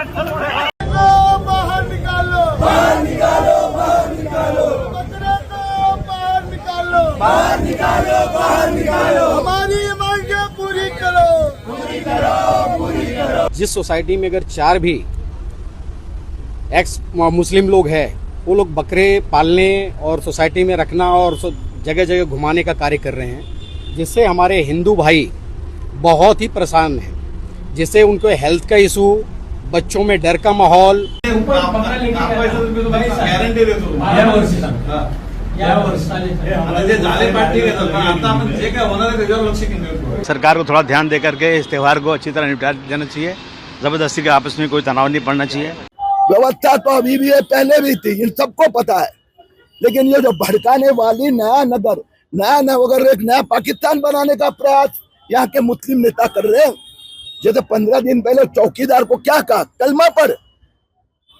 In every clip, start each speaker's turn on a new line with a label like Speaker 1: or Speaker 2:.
Speaker 1: बाहर निकालो, बाहर निकालो, बाहर निकालो, बकरे को बाहर निकालो, बाहर निकालो, बाहर निकालो, हमारी मांगे पूरी करो, पूरी करो, पूरी करो।
Speaker 2: जिस सोसाइटी में अगर 4 भी एक्स मुस्लिम लोग हैं, वो लोग बकरे पालने और सोसाइटी में रखना और जगह जगह घुमाने का कार्य कर रहे हैं, जिससे हमारे हिंदू भाई बहुत ही परेशान हैं, जिससे उनको हेल्थ का इशू, बच्चों में डर का माहौल।
Speaker 3: सरकार को थोड़ा ध्यान दे करके इस त्यौहार को अच्छी तरह निपटा जाना चाहिए। जबरदस्ती के आपस में कोई तनाव नहीं पड़ना चाहिए।
Speaker 1: व्यवस्था तो अभी भी है, पहले भी थी, इन सबको पता है, लेकिन ये जो भड़काने वाली नया नगर एक नया पाकिस्तान बनाने का प्रयास यहाँ के मुस्लिम नेता कर रहे हैं। जैसे 15 दिन पहले चौकीदार को क्या कहा, कलमा पर,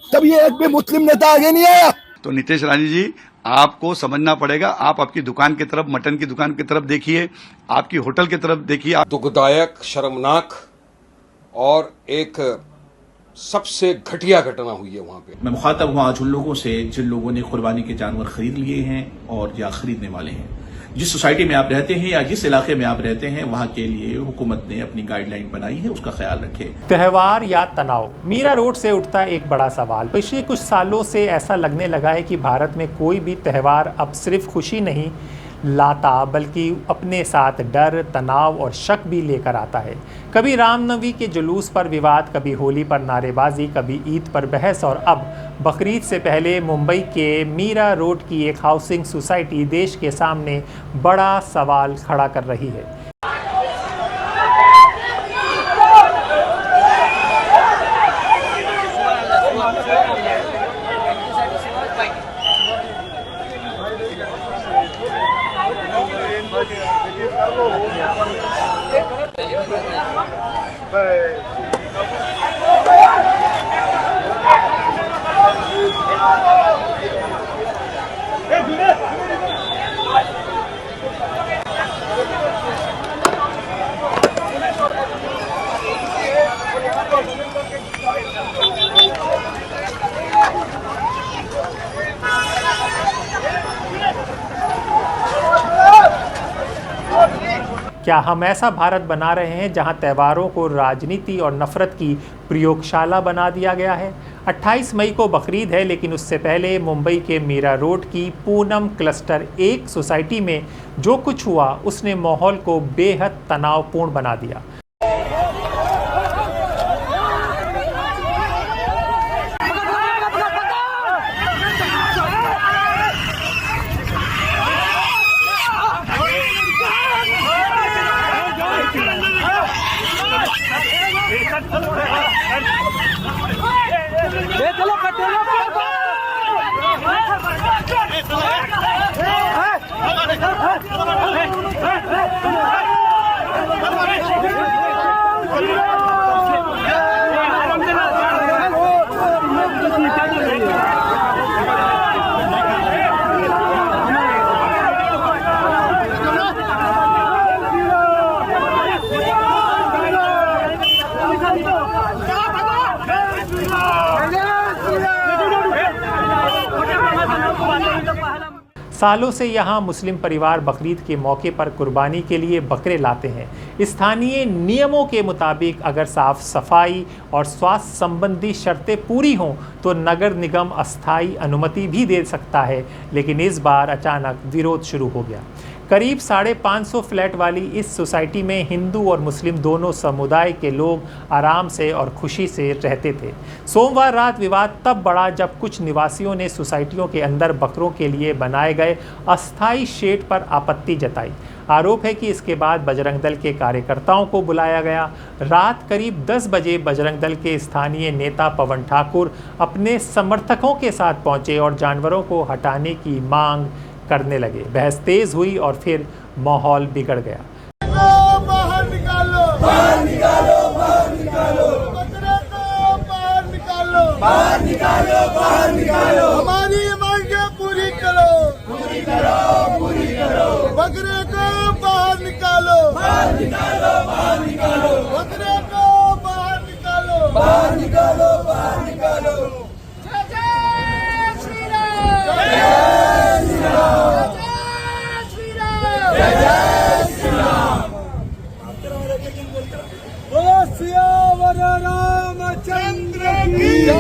Speaker 1: तब ये एक भी मुस्लिम नेता आगे नहीं आया।
Speaker 3: तो नितेश राणे जी, आपको समझना पड़ेगा। आप आपकी दुकान की तरफ, मटन की दुकान की तरफ देखिए, आपकी होटल की तरफ देखिए।
Speaker 4: दुखदायक, शर्मनाक और एक सबसे घटिया घटना हुई है वहां पे।
Speaker 5: मैं मुखातब हूँ आज उन लोगों से जिन लोगों ने कुर्बानी के जानवर खरीद लिए हैं और या खरीदने वाले हैं। जिस सोसाइटी में आप रहते हैं या जिस इलाके में आप रहते हैं, वहां के लिए हुकूमत ने अपनी गाइडलाइन बनाई है, उसका ख्याल रखें।
Speaker 6: त्यौहार या तनाव, मीरा रोड से उठता एक बड़ा सवाल। पिछले कुछ सालों से ऐसा लगने लगा है कि भारत में कोई भी त्यौहार अब सिर्फ खुशी नहीं लाता, बल्कि अपने साथ डर, तनाव और शक भी लेकर आता है। कभी रामनवमी के जुलूस पर विवाद, कभी होली पर नारेबाजी, कभी ईद पर बहस और अब बकरीद से पहले मुंबई के मीरा रोड की एक हाउसिंग सोसाइटी देश के सामने बड़ा सवाल खड़ा कर रही है। क्या हम ऐसा भारत बना रहे हैं जहां त्योहारों को राजनीति और नफरत की प्रयोगशाला बना दिया गया है? 28 मई को बकरीद है, लेकिन उससे पहले मुंबई के मीरा रोड की पूनम क्लस्टर 1 सोसाइटी में जो कुछ हुआ उसने माहौल को बेहद तनावपूर्ण बना दिया। सालों से यहाँ मुस्लिम परिवार बकरीद के मौके पर कुर्बानी के लिए बकरे लाते हैं। स्थानीय नियमों के मुताबिक अगर साफ सफाई और स्वास्थ्य संबंधी शर्तें पूरी हों तो नगर निगम अस्थायी अनुमति भी दे सकता है, लेकिन इस बार अचानक विरोध शुरू हो गया। करीब 550 फ्लैट वाली इस सोसाइटी में हिंदू और मुस्लिम दोनों समुदाय के लोग आराम से और खुशी से रहते थे। सोमवार रात विवाद तब बढ़ा जब कुछ निवासियों ने सोसाइटियों के अंदर बकरों के लिए बनाए गए अस्थायी शेड पर आपत्ति जताई। आरोप है कि इसके बाद बजरंग दल के कार्यकर्ताओं को बुलाया गया। रात करीब 10 बजे बजरंग दल के स्थानीय नेता पवन ठाकुर अपने समर्थकों के साथ पहुंचे और जानवरों को हटाने की मांग करने लगे। बहस तेज हुई और फिर माहौल बिगड़ गया।
Speaker 1: बाहर निकालो, बाहर निकालो, बाहर निकालो, बकरे को बाहर निकालो, बाहर निकालो, बाहर निकालो, हमारी मांगे पूरी करो, पूरी करो, पूरी करो, बकरे को बाहर निकालो, बाहर निकालो, बाहर निकालो, बकरे को बाहर निकालो, बाहर निकालो, बाहर
Speaker 7: सियावर रामचंद्र की जय,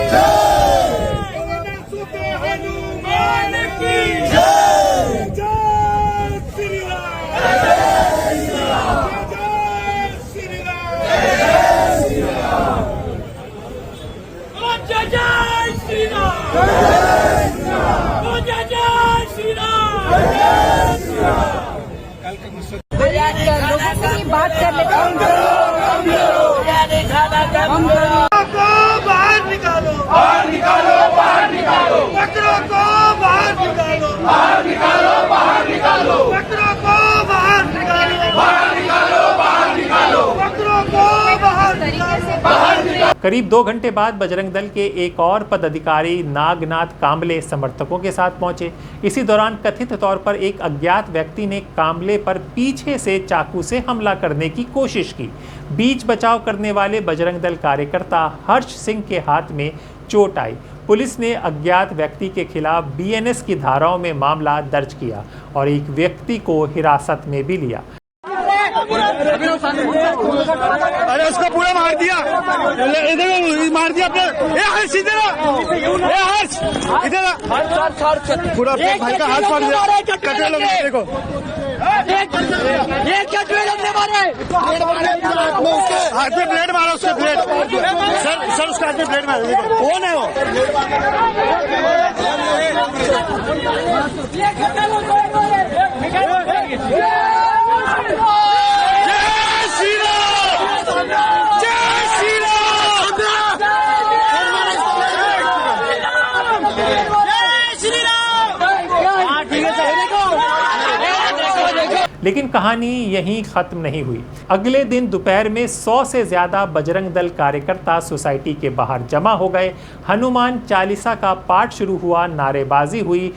Speaker 7: पवन सुत हनुमान की जय, जय श्री राम, जय श्री राम, जय श्री राम, जय श्री राम, जय जय श्री राम, जय श्री राम, जय जय श्री राम, जय श्री राम।
Speaker 8: लोगों से बात कर लेते हैं।
Speaker 7: बाहर निकालो, बाहर निकालो, बाहर निकालो, बकरों को बाहर निकालो, बाहर निकालो, बाहर निकालो, बकरों को बाहर निकालो, बाहर निकालो, बाहर निकालो, बकरों को बाहर निकालो, बाहर निकालो।
Speaker 6: करीब 2 घंटे बाद बजरंग दल के एक और पदाधिकारी नागनाथ कांबले समर्थकों के साथ पहुंचे। इसी दौरान कथित तौर पर एक अज्ञात व्यक्ति ने कांबले पर पीछे से चाकू से हमला करने की कोशिश की। बीच बचाव करने वाले बजरंग दल कार्यकर्ता हर्ष सिंह के हाथ में चोट आई। पुलिस ने अज्ञात व्यक्ति के खिलाफ बीएनएस की धाराओं में मामला दर्ज किया और एक व्यक्ति को हिरासत में भी लिया।
Speaker 7: अरे उसको पूरा मार दिया, इधर मार दिया अपने। हर्ष इधर, हर्ष इधर, पूरा भाई का हाथ फाड़ दिया। कटे लोग देखो, ये क्या ब्लेड हमने मारे, हाथ में ब्लेड मारा, उसके ब्लेड सर उसका हाथ में ब्लेड मारा। कौन है वो?
Speaker 6: लेकिन कहानी यहीं ख़त्म नहीं हुई। अगले दिन दोपहर में 100 से ज़्यादा बजरंग दल कार्यकर्ता सोसाइटी के बाहर जमा हो गए। हनुमान चालीसा का पाठ शुरू हुआ, नारेबाजी हुई।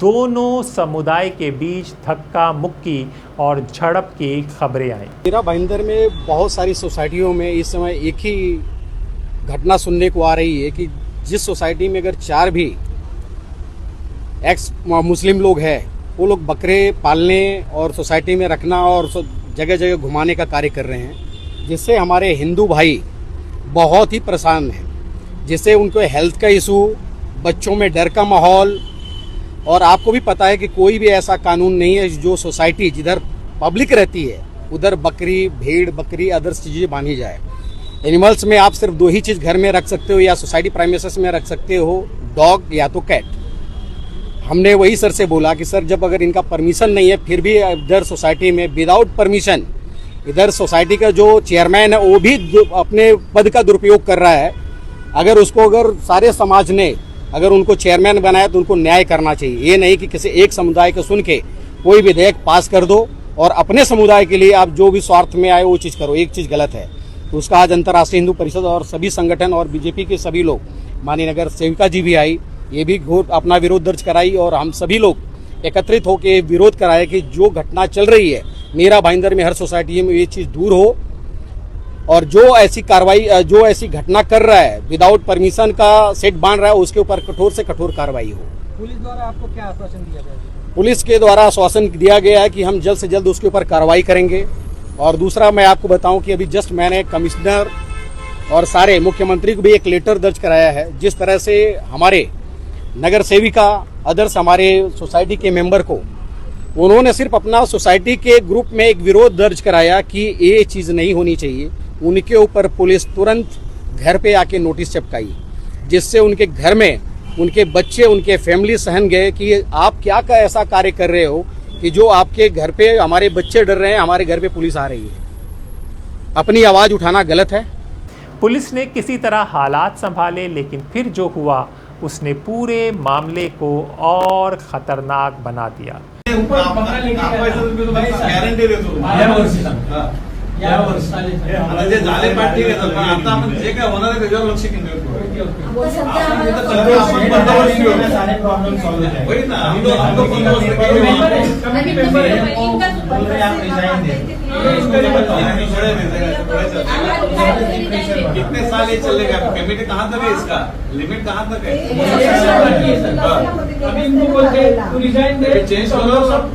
Speaker 6: दोनों समुदाय के बीच धक्का मुक्की और झड़प की खबरें आई।
Speaker 2: मेरा भाईंदर में बहुत सारी सोसाइटियों में इस समय एक ही घटना सुनने को आ रही है कि जिस सोसाइटी में अगर 4 भी एक्स मुस्लिम लोग हैं, वो लोग बकरे पालने और सोसाइटी में रखना और जगह जगह घुमाने का कार्य कर रहे हैं, जिससे हमारे हिंदू भाई बहुत ही परेशान हैं, जिससे उनको हेल्थ का इशू, बच्चों में डर का माहौल। और आपको भी पता है कि कोई भी ऐसा कानून नहीं है जो सोसाइटी जिधर पब्लिक रहती है उधर बकरी, भेड़, बकरी, अदर्स चीज़ें बांधी जाए। एनिमल्स में आप सिर्फ 2 ही चीज़ घर में रख सकते हो, या सोसाइटी प्राइमेसेस में रख सकते हो, डॉग या तो कैट। हमने वही सर से बोला कि सर जब अगर इनका परमिशन नहीं है, फिर भी इधर सोसाइटी में विदाउट परमिशन, इधर सोसाइटी का जो चेयरमैन है वो भी अपने पद का दुरुपयोग कर रहा है। अगर उसको अगर सारे समाज ने अगर उनको चेयरमैन बनाया तो उनको न्याय करना चाहिए। ये नहीं कि किसी एक समुदाय को सुन के कोई विधेयक पास कर दो और अपने समुदाय के लिए आप जो भी स्वार्थ में आए वो चीज़ करो। एक चीज़ गलत है। तो उसका आज अंतर्राष्ट्रीय हिंदू परिषद और सभी संगठन और बीजेपी के सभी लोग, माननीय नगर सेविका जी भी आई, ये भी अपना विरोध दर्ज कराई और हम सभी लोग एकत्रित होकर विरोध कराए कि जो घटना चल रही है मेरा भाईंदर में हर सोसाइटी में ये चीज़ दूर हो, और जो ऐसी कार्रवाई, जो ऐसी घटना कर रहा है विदाउट परमिशन का सेट बांध रहा है, उसके ऊपर कठोर से कठोर कार्रवाई हो।
Speaker 9: पुलिस द्वारा आपको क्या आश्वासन दिया गया?
Speaker 2: पुलिस के द्वारा आश्वासन दिया गया है कि हम जल्द से जल्द उसके ऊपर कार्रवाई करेंगे। और दूसरा मैं आपको बताऊं कि अभी जस्ट मैंने कमिश्नर और सारे मुख्यमंत्री को भी एक लेटर दर्ज कराया है। जिस तरह से हमारे नगर सेविका, अदर्स हमारे सोसाइटी के मेंबर को, उन्होंने सिर्फ अपना सोसाइटी के ग्रुप में एक विरोध दर्ज कराया कि ये चीज़ नहीं होनी चाहिए, उनके ऊपर पुलिस तुरंत घर पे आके नोटिस चिपकाई, जिससे उनके घर में उनके बच्चे, उनके फैमिली सहन गए कि आप क्या का ऐसा कार्य कर रहे हो कि जो आपके घर पे हमारे बच्चे डर रहे हैं, हमारे घर पे पुलिस आ रही है। अपनी आवाज़ उठाना गलत है।
Speaker 6: पुलिस ने किसी तरह हालात संभाले, लेकिन फिर जो हुआ उसने पूरे मामले को और खतरनाक बना दिया।
Speaker 5: गॅरंटी देतो जे झाले पाठ ठीक आहे, पण आता आपण जे काय होणार आहे त्याच्यावर लक्ष केंद्रित करू। कितने साल ये चलेगा? कमेटी कहाँ तक है? इसका लिमिट कहाँ तक है?
Speaker 9: अभी इनको बोलते हैं रिजाइन दे,
Speaker 5: चेंज करो सब,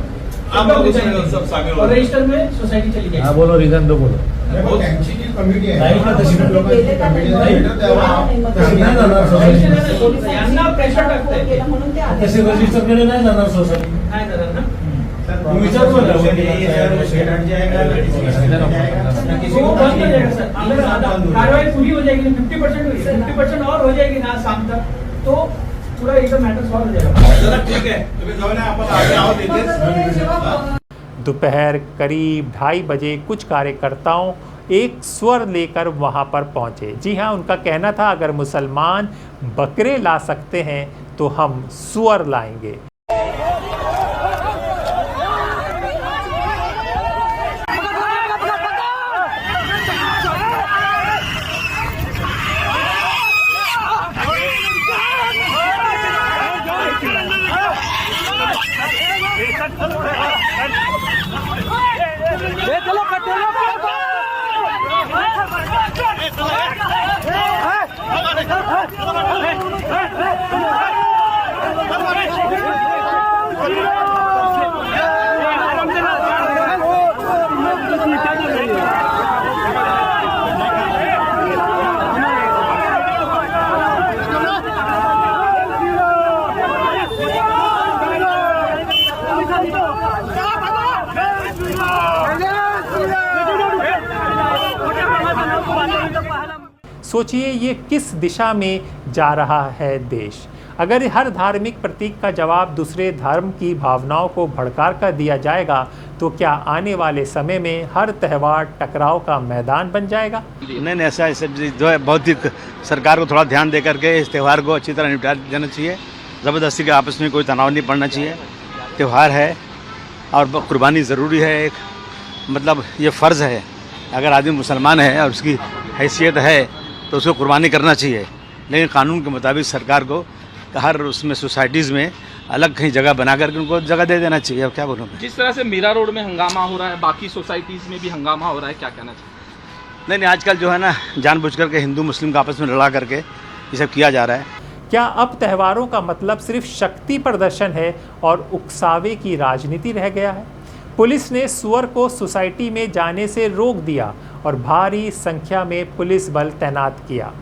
Speaker 5: आप लोग सब शामिल हो,
Speaker 9: रजिस्टर में सोसाइटी चली जाएगी।
Speaker 10: बोलो, रिजाइन दो बोलो।
Speaker 9: यांना प्रेशर टाकते
Speaker 10: तसे रजिस्टर केले नाही जाणार सोसायटी
Speaker 9: नाही जाणार ना कार्रवाई पूरी हो जाएगी 50% हुई 50% और हो जाएगी ना शाम तक तो पूरा एकदम मैटर सॉल्व हो जाएगा।
Speaker 10: ठीक है तुम्ही आपण आगे आओ देते।
Speaker 6: दोपहर करीब 2:30 बजे कुछ कार्यकर्ताओं एक स्वर लेकर वहां पर पहुंचे। जी हाँ, उनका कहना था अगर मुसलमान बकरे ला सकते हैं तो हम सुअर लाएंगे। सोचिए ये किस दिशा में जा रहा है देश। अगर हर धार्मिक प्रतीक का जवाब दूसरे धर्म की भावनाओं को भड़का कर दिया जाएगा तो क्या आने वाले समय में हर त्यौहार टकराव का मैदान बन जाएगा?
Speaker 11: नहीं, ऐसा जो है बहुत ही सरकार को थोड़ा ध्यान दे करके इस त्यौहार को अच्छी तरह निपटा देना चाहिए। ज़बरदस्ती के आपस में कोई तनाव नहीं पड़ना चाहिए। त्यौहार है और कुर्बानी ज़रूरी है। एक मतलब ये फ़र्ज़ है, अगर आदमी मुसलमान है और उसकी हैसियत है तो उसको कुर्बानी करना चाहिए। लेकिन कानून के मुताबिक सरकार को हर उसमें सोसाइटीज़ में अलग कहीं जगह बना करके उनको जगह दे देना चाहिए। अब क्या बोलूँ मैं।
Speaker 12: जिस तरह से मीरा रोड में हंगामा हो रहा है, बाकी सोसाइटीज़ में भी हंगामा हो रहा है, क्या कहना चाहिए?
Speaker 11: नहीं, आजकल जो है ना जानबूझ करके हिंदू मुस्लिम का आपस में लड़ा करके ये सब किया जा रहा है।
Speaker 6: क्या अब त्योहारों का मतलब सिर्फ शक्ति प्रदर्शन है और उकसावे की राजनीति रह गया है? पुलिस ने सुअर को सोसाइटी में जाने से रोक दिया और भारी संख्या में पुलिस बल तैनात किया।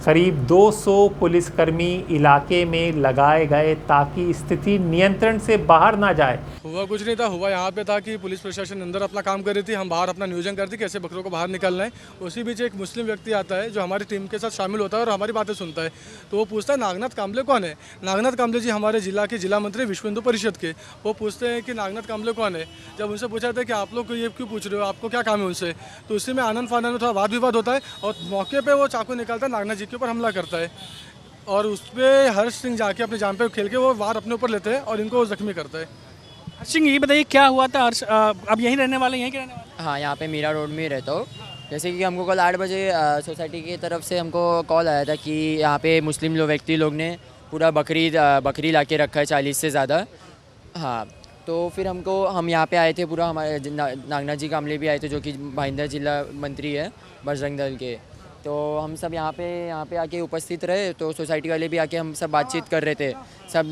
Speaker 6: करीब 200 पुलिसकर्मी इलाके में लगाए गए ताकि स्थिति नियंत्रण से बाहर ना जाए।
Speaker 13: हुआ कुछ नहीं था, हुआ यहाँ पे था कि पुलिस प्रशासन अंदर अपना काम कर रही थी, हम बाहर अपना नियोजन करते कैसे बकरों को बाहर निकालना है। उसी बीच एक मुस्लिम व्यक्ति आता है जो हमारी टीम के साथ शामिल होता है और हमारी बातें सुनता है। तो वो पूछता है नागनाथ कामले कौन है। नागनाथ कामले जी हमारे जिला के जिला मंत्री विश्व हिंदू परिषद के। वो पूछते हैं कि नागनाथ कामले कौन है। जब उनसे पूछा था कि आप लोग ये क्यों पूछ रहे हो, आपको क्या काम है उनसे, तो उसी में आनंद फानंद में थोड़ा वाद विवाद होता है और मौके पर वो चाकू निकालता है, नागनाथ जी के ऊपर हमला करता है और उस पर हर्ष सिंह जाके अपने जान पे खेल के वो वार अपने ऊपर लेते हैं और इनको जख्मी करता है।
Speaker 9: हर्ष सिंह, ये बताइए क्या हुआ था? हर्ष अब यहीं रहने वाले, यहीं के रहने वाले?
Speaker 14: हाँ, यहाँ पे मीरा रोड में ही रहता हूँ। जैसे कि हमको कल 8 बजे सोसाइटी की तरफ से हमको कॉल आया था कि यहाँ पे मुस्लिम व्यक्ति लोग ने पूरा बकरी ला के रखा है 40 से ज़्यादा। हाँ, तो फिर हम यहाँ पे आए थे, पूरा हमारे नागनाथ जी कामले भी आए थे जो कि भाईंदर जिला मंत्री है बजरंग दल के। तो हम सब यहाँ पे आके उपस्थित रहे। तो सोसाइटी वाले भी आके हम सब बातचीत कर रहे थे, सब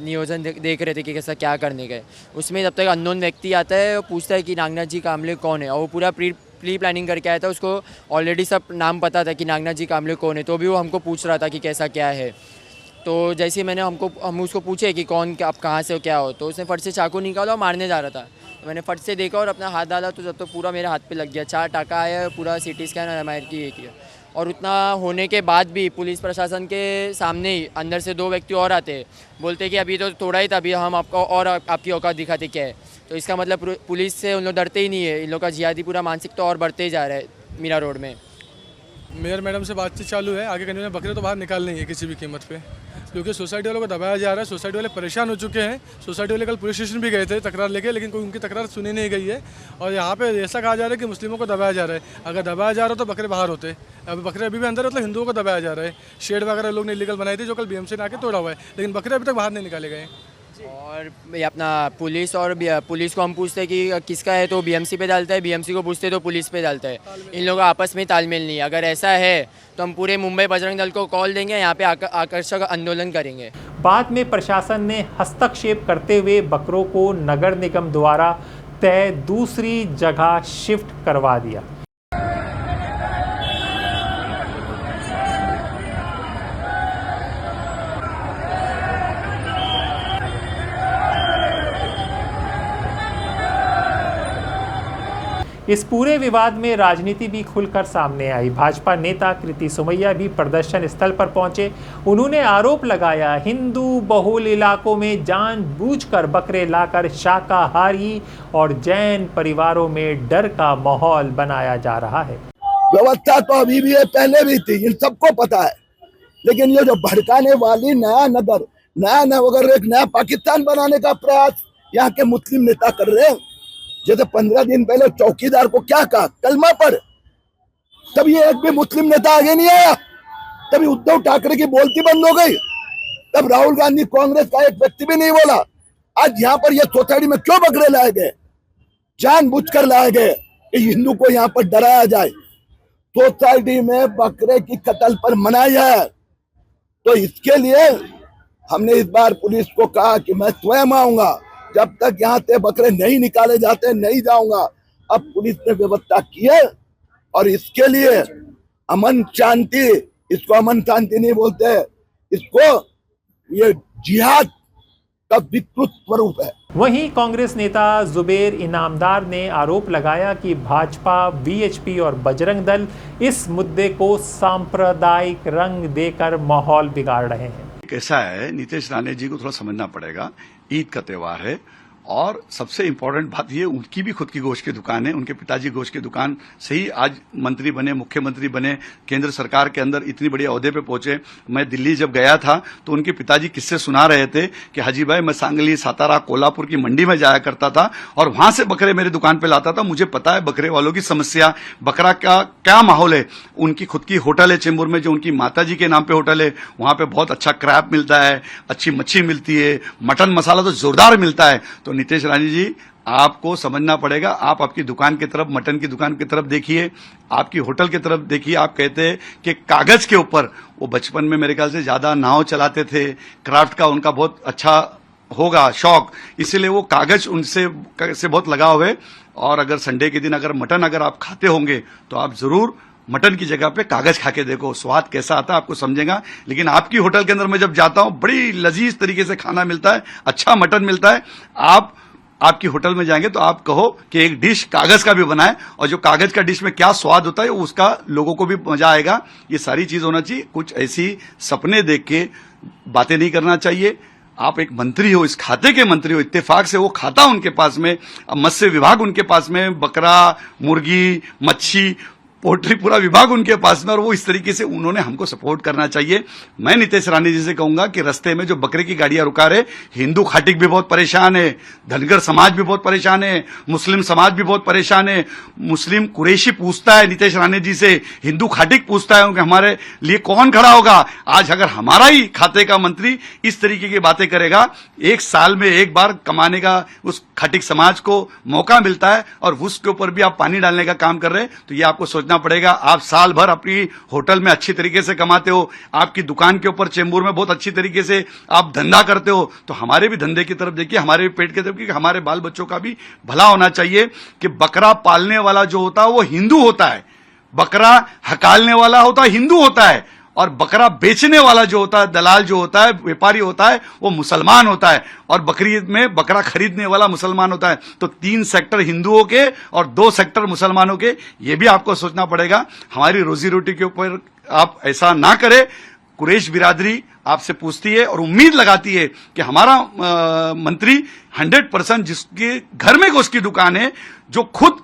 Speaker 14: नियोजन देख रहे थे कि कैसा क्या करने का है। उसमें जब तक अननोन व्यक्ति आता है वो पूछता है कि नागनाथ जी कामले कौन है और वो पूरा प्री प्लानिंग करके आया था। उसको ऑलरेडी सब नाम पता था कि नागनाथ जी कामले कौन है, तो भी वो हमको पूछ रहा था कि कैसा क्या है। तो जैसे मैंने हम उसको पूछे कि कौन आप कहाँ से हो क्या हो, तो उसने फट से चाकू निकाला और मारने जा रहा था। तो मैंने फट से देखा और अपना हाथ डाला तो जब तो पूरा मेरे हाथ पे लग गया। 4 टाका आया, पूरा CT स्कैन और MRI की किया। और उतना होने के बाद भी पुलिस प्रशासन के सामने ही अंदर से 2 व्यक्ति और आते, बोलते कि अभी तो थोड़ा ही था, अभी हम आपको और आपकी औकात दिखाते क्या है। तो इसका मतलब पुलिस से उन लोग डरते ही नहीं है। इन लोग का जिहादी पूरा मानसिक तो और बढ़ते ही जा रहा है मीरा रोड में।
Speaker 13: मेयर मैडम से बातचीत चालू है, आगे कंटिन्यू बकरे तो बाहर निकालनी है किसी भी कीमत पे, क्योंकि सोसाइटी वालों को दबाया जा रहा है। सोसाइटी वाले परेशान हो चुके हैं। सोसाइटी वाले कल पुलिस स्टेशन भी गए थे तकरार लेके, लेकिन कोई उनकी तकरार सुनी नहीं गई है। और यहाँ पे ऐसा कहा जा रहा है कि मुस्लिमों को दबाया जा रहा है। अगर दबाया जा रहा है तो बकरे बाहर होते, अब बकरे अभी भी अंदर, मतलब हिंदुओं को दबाया जा रहा है। शेड वगैरह लोग ने इलीगल बनाई थी जो कल BMC ने आके तोड़ा हुआ है, लेकिन बकरे अभी तक बाहर नहीं निकाले गए।
Speaker 14: और ये अपना पुलिस को हम पूछते हैं कि किसका है तो BMC पे डालता है, BMC को पूछते तो पुलिस पे डालता है। इन लोगों का आपस में तालमेल नहीं है। अगर ऐसा है तो हम पूरे मुंबई बजरंग दल को कॉल देंगे, यहाँ पे आकर्षक आंदोलन करेंगे।
Speaker 6: बाद में प्रशासन ने हस्तक्षेप करते हुए बकरों को नगर निगम द्वारा तय दूसरी जगह शिफ्ट करवा दिया। इस पूरे विवाद में राजनीति भी खुलकर सामने आई। भाजपा नेता कृति सुमैया भी प्रदर्शन स्थल पर पहुंचे। उन्होंने आरोप लगाया, हिंदू बहुल इलाकों में जानबूझकर बकरे लाकर शाकाहारी और जैन परिवारों में डर का माहौल बनाया जा रहा है।
Speaker 1: व्यवस्था तो अभी भी है, पहले भी थी, इन सबको पता है। लेकिन ये जो भड़काने वाली नया नगर एक नया पाकिस्तान बनाने का प्रयास यहाँ के मुस्लिम नेता कर रहे हैं। जैसे 15 दिन पहले चौकीदार को क्या कहा, कलमा पढ़, तब ये एक भी मुस्लिम नेता आगे नहीं आया। तभी उद्धव ठाकरे की बोलती बंद हो गई। तब राहुल गांधी कांग्रेस का एक व्यक्ति भी नहीं बोला। आज यहाँ पर ये सोसाइटी में क्यों बकरे लाए गए? जानबूझकर लाए गए कि हिंदू को यहाँ पर डराया जाए। सोसाइटी में बकरे की कत्ल पर मनाही है। तो इसके लिए हमने इस बार पुलिस को कहा कि मैं स्वयं आऊंगा, जब तक यहाँ से बकरे नहीं निकाले जाते नहीं जाऊंगा। अब पुलिस ने व्यवस्था की है और इसके लिए अमन शांति, इसको अमन शांति नहीं बोलते, इसको ये जिहाद का विकृत स्वरूप है।
Speaker 6: वहीं कांग्रेस नेता जुबेर इनामदार ने आरोप लगाया कि भाजपा, वीएचपी और बजरंग दल इस मुद्दे को सांप्रदायिक रंग देकर माहौल बिगाड़ रहे हैं।
Speaker 3: कैसा है, नीतीश राणे जी को थोड़ा समझना पड़ेगा। ईद का त्योहार है और सबसे इम्पोर्टेंट बात ये, उनकी भी खुद की गोश्त की दुकान है। उनके पिताजी गोश्त की दुकान से ही आज मंत्री बने, मुख्यमंत्री बने, केंद्र सरकार के अंदर इतनी बड़ी ओहदे पे पहुंचे। मैं दिल्ली जब गया था तो उनके पिताजी किस्से सुना रहे थे कि हाजी भाई, मैं सांगली, सातारा, कोल्हापुर की मंडी में जाया करता था और वहां से बकरे मेरी दुकान पे लाता था। मुझे पता है बकरे वालों की समस्या, बकरा का क्या माहौल है। उनकी खुद की होटल है चेंबूर में, जो उनकी माता जी के नाम पे होटल है। वहां पे बहुत अच्छा क्रैब मिलता है, अच्छी मच्छी मिलती है, मटन मसाला तो जोरदार मिलता है। तो नीतीश राणे जी, आपको समझना पड़ेगा। आप आपकी दुकान की तरफ, मटन की दुकान की तरफ देखिए, आपकी होटल की तरफ देखिए। आप कहते हैं कि कागज के ऊपर, वो बचपन में मेरे ख्याल से ज्यादा नाव चलाते थे, क्राफ्ट का उनका बहुत अच्छा होगा शौक, इसीलिए वो कागज उनसे से बहुत लगाव है। और अगर संडे के दिन अगर मटन अगर आप खाते होंगे तो आप जरूर मटन की जगह पे कागज खा के देखो, स्वाद कैसा आता है आपको समझेगा। लेकिन आपकी होटल के अंदर मैं जब जाता हूं, बड़ी लजीज तरीके से खाना मिलता है, अच्छा मटन मिलता है। आपकी होटल में जाएंगे तो आप कहो कि एक डिश कागज का भी बनाए, और जो कागज का डिश में क्या स्वाद होता है उसका लोगों को भी मजा आएगा। ये सारी चीज होना चाहिए। कुछ ऐसी सपने देख के बातें नहीं करना चाहिए। आप एक मंत्री हो, इस खाते के मंत्री हो, इत्तेफाक से वो खाता उनके पास में, मत्स्य विभाग उनके पास में, बकरा, मुर्गी, मच्छी, पोल्ट्री पूरा विभाग उनके पास में, और वो इस तरीके से उन्होंने हमको सपोर्ट करना चाहिए। मैं नीतीश राणे जी से कहूंगा कि रास्ते में जो बकरे की गाड़ियां रुका रहे, हिंदू खाटिक भी बहुत परेशान है, धनगर समाज भी बहुत परेशान है, मुस्लिम समाज भी बहुत परेशान है। मुस्लिम कुरैशी पूछता है नीतीश राणे जी से, हिंदू खाटिक पूछता है कि हमारे लिए कौन खड़ा होगा। आज अगर हमारा ही खाते का मंत्री इस तरीके की बातें करेगा, एक साल में एक बार कमाने का उस खाटिक समाज को मौका मिलता है और उसके ऊपर भी आप पानी डालने का काम कर रहे हैं, तो ये आपको सोचना पड़ेगा। आप साल भर अपनी होटल में अच्छी तरीके से कमाते हो, आपकी दुकान के ऊपर चेंबूर में बहुत अच्छी तरीके से आप धंधा करते हो, तो हमारे भी धंधे की तरफ देखिए, हमारे भी पेट की तरफ, क्योंकि हमारे बाल बच्चों का भी भला होना चाहिए। कि बकरा पालने वाला जो होता है वो हिंदू होता है, बकरा हकालने वाला होता है हिंदू होता है, और बकरा बेचने वाला जो होता है, दलाल जो होता है, व्यापारी होता है, वो मुसलमान होता है, और बकरीद में बकरा खरीदने वाला मुसलमान होता है। तो 3 सेक्टर हिंदुओं के और 2 सेक्टर मुसलमानों के, ये भी आपको सोचना पड़ेगा। हमारी रोजी रोटी के ऊपर आप ऐसा ना करें। कुरैश बिरादरी आपसे पूछती है और उम्मीद लगाती है कि हमारा मंत्री 100% जिसके घर में गोश्त की दुकान है, जो खुद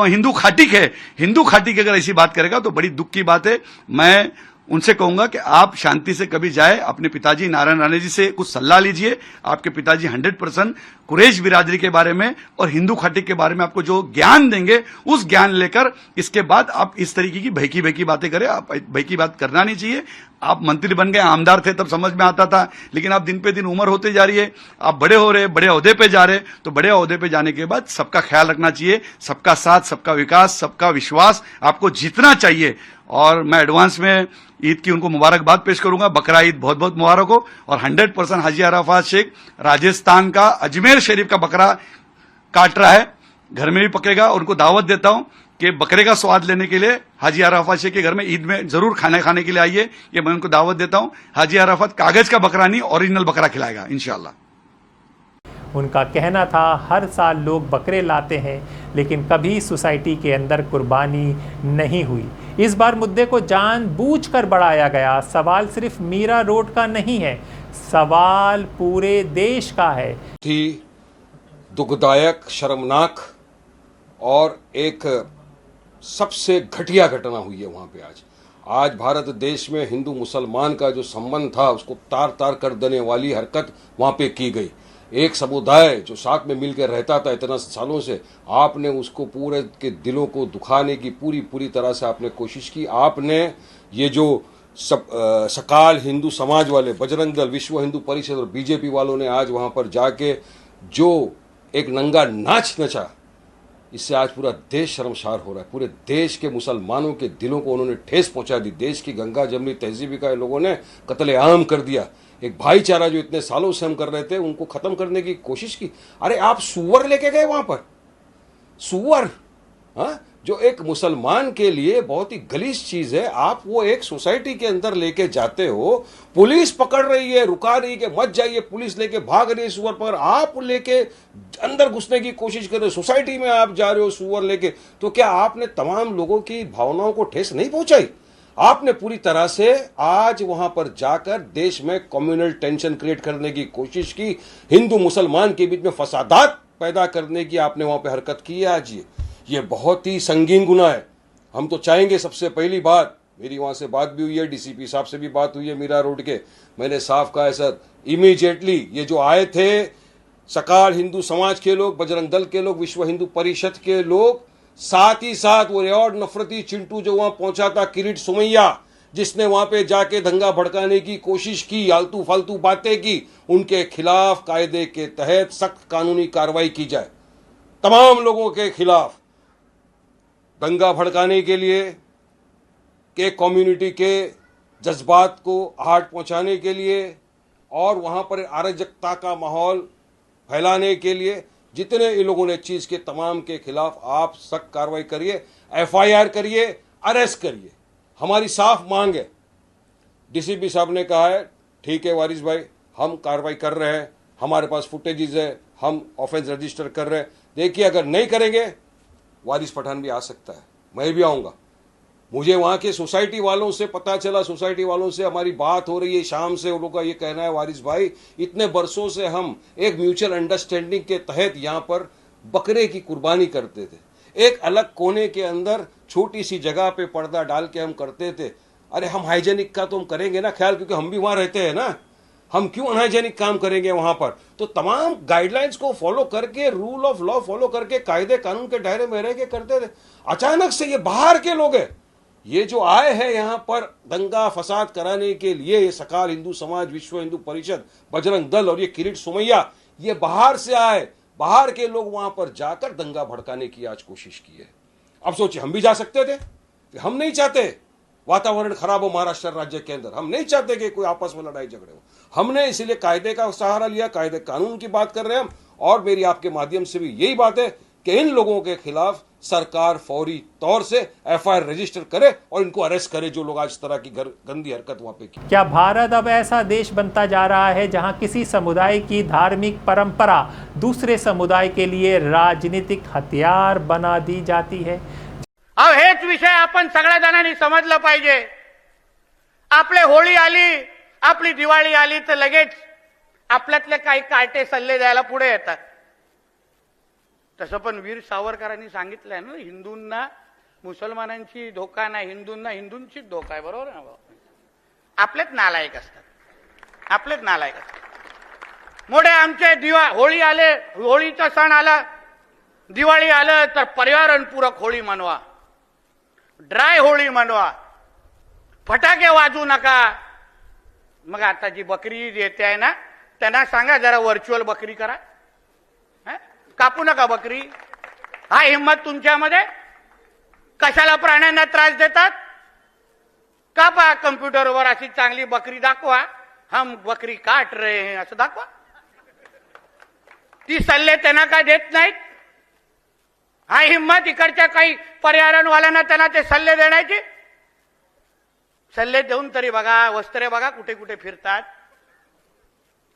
Speaker 3: हिंदू खाटिक है, हिंदू खाटिक अगर ऐसी बात करेगा तो बड़ी दुख की बात है। मैं उनसे कहूंगा कि आप शांति से कभी जाए, अपने पिताजी नारायण राणे जी से कुछ सलाह लीजिए। आपके पिताजी 100% कुरैश बिरादरी के बारे में और हिंदू खाटिक के बारे में आपको जो ज्ञान देंगे, उस ज्ञान लेकर इसके बाद आप इस तरीके की भयकी बातें करें। आप भयकी बात करना नहीं चाहिए। आप मंत्री बन गए, आमदार थे तब समझ में आता था, लेकिन आप दिन पे दिन उम्र होते जा रही है, आप बड़े हो रहे, बड़े ओहदे पे जा रहे, तो बड़े ओहदे पे जाने के बाद सबका ख्याल रखना चाहिए। सबका साथ, सबका विकास, सबका विश्वास आपको जीतना चाहिए। और मैं एडवांस में ईद की उनको मुबारकबाद पेश करूंगा। बकरा ईद बहुत बहुत मुबारक हो। और 100% हाजी अराफात शेख राजस्थान का अजमेर शरीफ का बकरा काट रहा है, घर में भी पकेगा। और उनको दावत देता हूं कि बकरे का स्वाद लेने के लिए हाजी अराफात शेख के घर में ईद में जरूर खाना खाने के लिए आइए। ये मैं उनको दावत देता हूं। हाजी अराफात कागज का बकरा नहीं, ओरिजिनल बकरा खिलाएगा इंशाल्लाह।
Speaker 6: उनका कहना था हर साल लोग बकरे लाते हैं लेकिन कभी सोसाइटी के अंदर कुर्बानी नहीं हुई। इस बार मुद्दे को जानबूझकर बढ़ाया गया। सवाल सिर्फ मीरा रोड का नहीं है, सवाल पूरे देश का है।
Speaker 4: थी दुखदायक, शर्मनाक और एक सबसे घटिया घटना हुई है वहां पे। आज भारत देश में हिंदू मुसलमान का जो संबंध था उसको तार तार कर देने वाली हरकत वहां पे की गई। एक समुदाय जो साथ में मिलकर रहता था इतना सालों से, आपने उसको पूरे के दिलों को दुखाने की पूरी तरह से आपने कोशिश की। आपने ये जो सकाल हिंदू समाज वाले, बजरंग दल, विश्व हिंदू परिषद और बीजेपी वालों ने आज वहां पर जाके जो एक नंगा नाच नचा, इससे आज पूरा देश शर्मसार हो रहा है। पूरे देश के मुसलमानों के दिलों को उन्होंने ठेस पहुंचा दी। देश की गंगा जमनी तहजीब का लोगों ने कत्ले-आम कर दिया। एक भाईचारा जो इतने सालों से हम कर रहे थे उनको खत्म करने की कोशिश की। अरे आप सुअर लेके गए वहां पर, सुअर, हाँ, जो एक मुसलमान के लिए बहुत ही गलीज चीज है, आप वो एक सोसाइटी के अंदर लेके जाते हो, पुलिस पकड़ रही है, रुका रही है कि मत जाइए, पुलिस लेके भाग रही है सुअर पर, आप लेके अंदर घुसने की कोशिश कर रहे हो, सोसाइटी में आप जा रहे हो सुअर लेके। तो क्या आपने तमाम लोगों की भावनाओं को ठेस नहीं पहुंचाई? आपने पूरी तरह से आज वहां पर जाकर देश में कम्युनल टेंशन क्रिएट करने की कोशिश की, हिंदू मुसलमान के बीच में फसादात पैदा करने की आपने वहां पर हरकत की है। आज ये बहुत ही संगीन गुनाह है। हम तो चाहेंगे, सबसे पहली बात, मेरी वहां से बात भी हुई है, डीसीपी साहब से भी बात हुई है मीरा रोड के, मैंने साफ कहा है सर, इमीडिएटली ये जो आए थे सकाल हिंदू समाज के लोग, बजरंग दल के लोग, विश्व हिंदू परिषद के लोग, साथ ही साथ वो रियॉर्ड नफरती चिंटू जो वहां पहुंचा था, किरीट सुमैया, जिसने वहां पे जाके दंगा भड़काने की कोशिश की, आलतू फालतू बातें की, उनके खिलाफ कायदे के तहत सख्त कानूनी कार्रवाई की जाए। तमाम लोगों के खिलाफ दंगा भड़काने के लिए, के कम्युनिटी के जज्बात को आहट पहुंचाने के लिए और वहां पर अराजकता का माहौल फैलाने के लिए जितने ये लोगों ने चीज के, तमाम के खिलाफ आप सख्त कार्रवाई करिए, एफआईआर करिए, अरेस्ट करिए। हमारी साफ मांग है। डीसीपी साहब ने कहा है ठीक है वारिस भाई, हम कार्रवाई कर रहे हैं, हमारे पास फुटेजेस है, हम ऑफेंस रजिस्टर कर रहे हैं। देखिए अगर नहीं करेंगे वारिस पठान भी आ सकता है, मैं भी आऊंगा। मुझे वहां के सोसाइटी वालों से पता चला, सोसाइटी वालों से हमारी बात हो रही है शाम से, उन लोगों का ये कहना है वारिस भाई, इतने बरसों से हम एक म्यूचुअल अंडरस्टैंडिंग के तहत यहाँ पर बकरे की कुर्बानी करते थे, एक अलग कोने के अंदर छोटी सी जगह पे पर्दा डाल के हम करते थे। अरे हम हाइजेनिक का तो हम करेंगे ना ख्याल, क्योंकि हम भी वहां रहते हैं ना, हम क्यों अनहाइजेनिक काम करेंगे वहां पर? तो तमाम गाइडलाइंस को फॉलो करके, रूल ऑफ लॉ फॉलो करके, कायदे कानून के दायरे में रह के करते थे। अचानक से ये बाहर के लोग हैं, ये जो आए हैं यहां पर दंगा फसाद कराने के लिए, ये सकाल हिंदू समाज, विश्व हिंदू परिषद, बजरंग दल और ये किरीट सुमैया, ये बाहर से आए, बाहर के लोग वहां पर जाकर दंगा भड़काने की आज कोशिश की है। अब सोचिए, हम भी जा सकते थे, हम नहीं चाहते वातावरण खराब हो महाराष्ट्र राज्य के अंदर, हम नहीं चाहते कि कोई आपस में लड़ाई झगड़े हो। हमने इसीलिए कायदे का सहारा लिया, कायदे कानून की बात कर रहे हैं हम। और मेरी आपके माध्यम से भी यही बात है कि इन लोगों के खिलाफ सरकार फौरी तौर से एफआईआर रजिस्टर करे और इनको अरेस्ट करे, जो लोग आज तरह की गंदी हरकत वहां पे की।
Speaker 6: क्या भारत अब ऐसा देश बनता जा रहा है जहां किसी समुदाय की धार्मिक परंपरा दूसरे समुदाय के लिए राजनीतिक हथियार बना दी जाती है?
Speaker 15: अब हेच विषय आपण सगळ्या जणांनी समजलं पाहिजे। आपले होळी आली, आपली दिवाळी आली तर लगेच आपल्यातले काही काटे सल्ले द्यायला पुढे येतात। तसं पण वीर सावरकरांनी सांगितलंय ना, हिंदूंना मुसलमानांची धोका नाही, हिंदूंना हिंदूंचीच धोका आहे, बरोबर ना? आपलेच नालायक असतात, आपलेच नालायक असतात। मोठे आमचे होळी आले, होळीचा सण आला, दिवाळी आलं तर पर्यावरणपूरक होळी मनवा, ड्राय होळी मनवा, फटाके वाजवू नका। मग आता जी बकरी येते आहे ना, त्यांना सांगा जरा व्हर्च्युअल बकरी करा, कापू नका बकरी। हा हिम्मत तुमच्यामध्ये? कशाला प्राण्यांना त्रास देतात? कापा कम्प्युटरवर अशी चांगली बकरी दाखवा, हम बकरी काट रहे हैं असं दाखवा। ती सल्ले त्यांना काय देत नाहीत? हा हिम्मत इकडच्या काही पर्यावरणवाल्यांना त्यांना ते सल्ले देण्याची? सल्ले देऊन तरी बघा, वस्त्रे बघा कुठे कुठे फिरतात।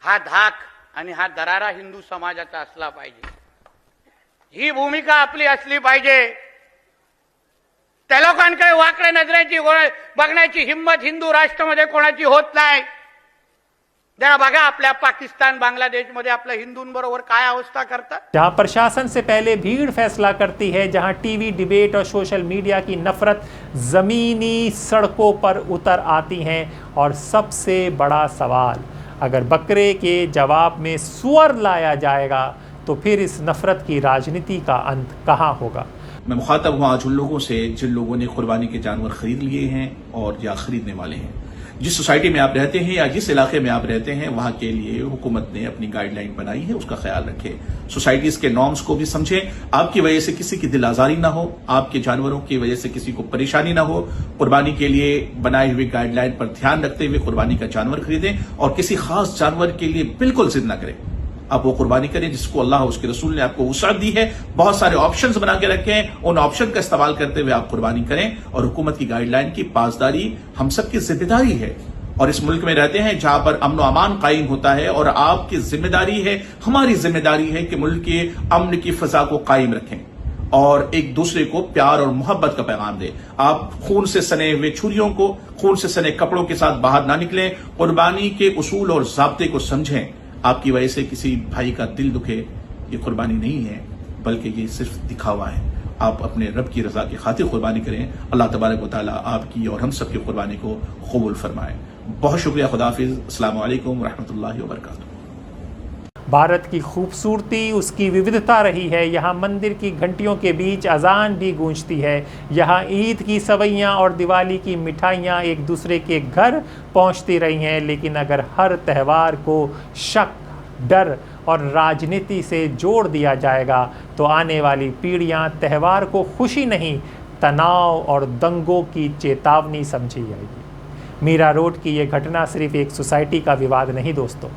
Speaker 15: हा धाक आणि हा दरारा हिंदू समाजाचा असला पाहिजे, ही भूमिका आपली असली पाहिजे. त्या लोकांकडे वाकड्या नजरेची बघण्याची हिम्मत हिंदू राष्ट्रामध्ये कोणाची होत नाही. जरा बघा आपल्या पाकिस्तान बांग्लादेश मध्ये आपल्या हिंदूंबरोबर काय अवस्था करतात.
Speaker 6: जहां प्रशासन से पहले भीड़ फैसला करती है, जहां टीवी डिबेट और सोशल मीडिया की नफरत जमीनी सड़कों पर उतर आती हैं. और सबसे बड़ा सवाल, अगर बकरे के जवाब में सुअर लाया जाएगा तो फिर इस नफरत की राजनीति का अंत कहां होगा.
Speaker 5: मैं मुखातब हूँ आज उन लोगों से जिन लोगों ने कुर्बानी के जानवर खरीद लिए हैं और या खरीदने वाले हैं. जिस सोसाइटी में आप रहते हैं या जिस इलाके में आप रहते हैं, वहां के लिए हुकूमत ने अपनी गाइडलाइन बनाई है, उसका ख्याल रखें. सोसाइटीज के नॉर्म्स को भी समझें. आपकी वजह से किसी की दिल आजारी ना हो, आपके जानवरों की वजह से किसी को परेशानी ना हो. कुर्बानी के लिए बनाई हुई गाइडलाइन पर ध्यान रखते हुए कुर्बानी का जानवर खरीदें और किसी खास जानवर के लिए बिल्कुल जिद ना करें. आप वो कुर्बानी करें जिसको अल्लाह उसके रसूल ने आपको वुसअत दी है. बहुत सारे ऑप्शंस बना के रखें, उन ऑप्शन का इस्तेमाल करते हुए आप कुर्बानी करें. और हुकूमत की गाइडलाइन की पासदारी हम सबकी जिम्मेदारी है. और इस मुल्क में रहते हैं जहां पर अमन अमान कायम होता है और आपकी जिम्मेदारी है, हमारी जिम्मेदारी है कि मुल्क के अमन की फिजा को कायम रखें और एक दूसरे को प्यार और मोहब्बत का पैगाम दें. आप खून से सने हुए छुरियों को खून से सने कपड़ों के साथ बाहर ना निकलें. कुर्बानी के उसूल और ज़ाब्ते को समझें. आपकी वजह से किसी भाई का दिल दुखे, ये कुर्बानी नहीं है, बल्कि ये सिर्फ दिखावा है. आप अपने रब की रजा की खातिर कुर्बानी करें. अल्लाह तबारक व तआला आपकी और हम सब की कुर्बानी को कबूल फरमाए. बहुत शुक्रिया. खुदाफिज. अस्सलाम वालेकुम रहमतुल्लाहि व बरकातुहू.
Speaker 6: भारत की खूबसूरती उसकी विविधता रही है. यहाँ मंदिर की घंटियों के बीच अजान भी गूंजती है. यहाँ ईद की सवैयाँ और दिवाली की मिठाइयाँ एक दूसरे के घर पहुँचती रही हैं. लेकिन अगर हर त्यौहार को शक, डर और राजनीति से जोड़ दिया जाएगा तो आने वाली पीढ़ियाँ त्यौहार को खुशी नहीं, तनाव और दंगों की चेतावनी समझी जाएगी. मीरा रोड की ये घटना सिर्फ एक सोसाइटी का विवाद नहीं दोस्तों,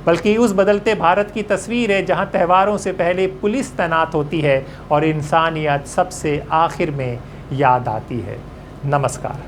Speaker 6: बल्कि उस बदलते भारत की तस्वीर है जहां त्यौहारों से पहले पुलिस तैनात होती है और इंसानियत सबसे आखिर में याद आती है. नमस्कार.